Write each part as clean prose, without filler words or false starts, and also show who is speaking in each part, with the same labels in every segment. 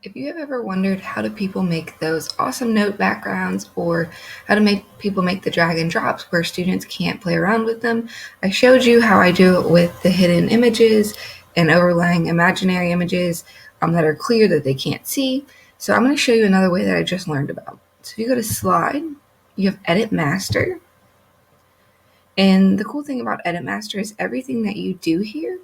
Speaker 1: If you have ever wondered how do people make those awesome note backgrounds or how to make people make the drag and drops where students can't play around with them, I showed you how I do it with the hidden images and overlaying imaginary images that are clear that they can't see. So I'm going to show you another way that I just learned about. So if you go to Slide, you have Edit Master. And the cool thing about Edit Master is everything that you do here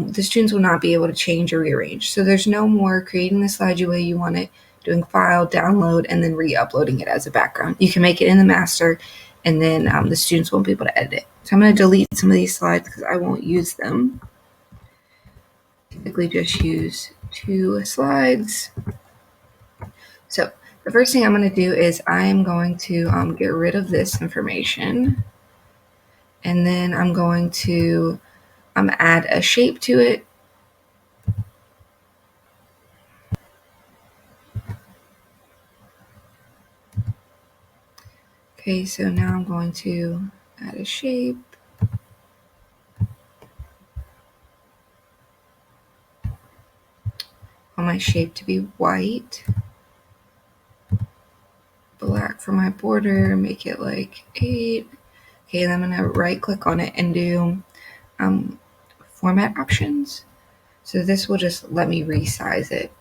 Speaker 1: the students will not be able to change or rearrange. So there's no more creating the slide the way you want it, doing file, download, and then re-uploading it as a background. You can make it in the master, and then the students won't be able to edit it. So I'm going to delete some of these slides because I won't use them. Typically just use 2 slides. So the first thing I'm going to do is I am going to get rid of this information, and then I'm going to add a shape to it. Okay, so now I'm going to add a shape. I want my shape to be white. Black for my border, make it like 8. Okay, and I'm gonna right click on it and do format options. So this will just let me resize it.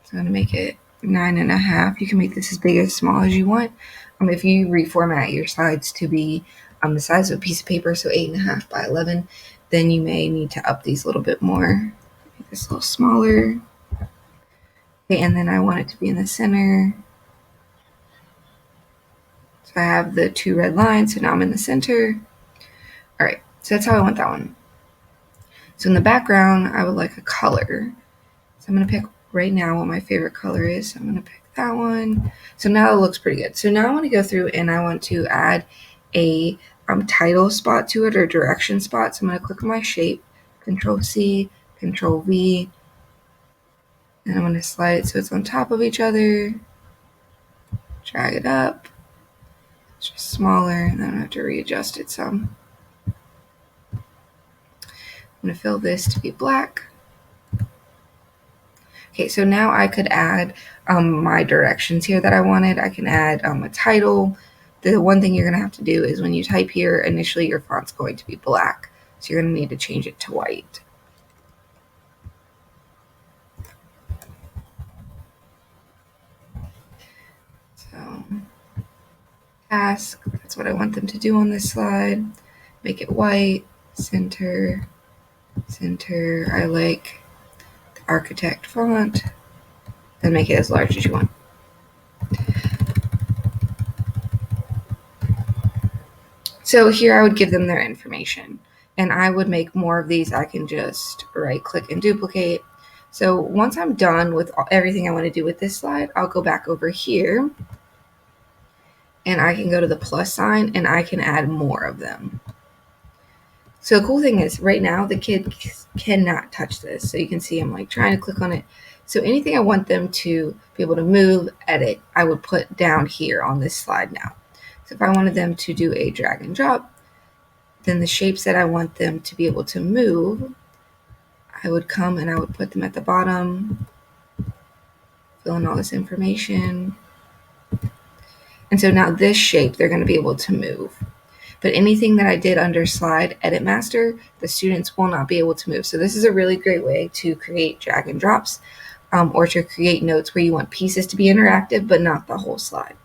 Speaker 1: So I'm gonna make it 9.5. You can make this as big or as small as you want. If you reformat your slides to be the size of a piece of paper, so 8.5 by 11, then you may need to up these a little bit more. Make this a little smaller. Okay, and then I want it to be in the center. So I have the 2 red lines, so now I'm in the center. All right, so that's how I want that one. So in the background, I would like a color. So I'm gonna pick right now what my favorite color is. So I'm gonna pick that one. So now it looks pretty good. So now I wanna go through and I want to add a title spot to it or direction spot. So I'm gonna click on my shape, Control C, Control V, and I'm gonna slide it so it's on top of each other, drag it up. It's just smaller, and then I have to readjust it some. I'm going to fill this to be black. Okay, so now I could add my directions here that I wanted. I can add a title. The one thing you're going to have to do is when you type here, initially your font's going to be black. So you're going to need to change it to white. So task, that's what I want them to do on this slide. Make it white, center, center. I like the architect font. Then make it as large as you want. So here I would give them their information, and I would make more of these. I can just right click and duplicate. So once I'm done with everything I want to do with this slide, I'll go back over here and I can go to the plus sign and I can add more of them. So the cool thing is right now the kid cannot touch this. So you can see I'm like trying to click on it. So anything I want them to be able to move, edit, I would put down here on this slide now. So if I wanted them to do a drag and drop, then the shapes that I want them to be able to move, I would come and I would put them at the bottom, fill in all this information. And so now this shape, they're going to be able to move. But anything that I did under Slide Edit Master, the students will not be able to move. So this is a really great way to create drag and drops or to create notes where you want pieces to be interactive, but not the whole slide.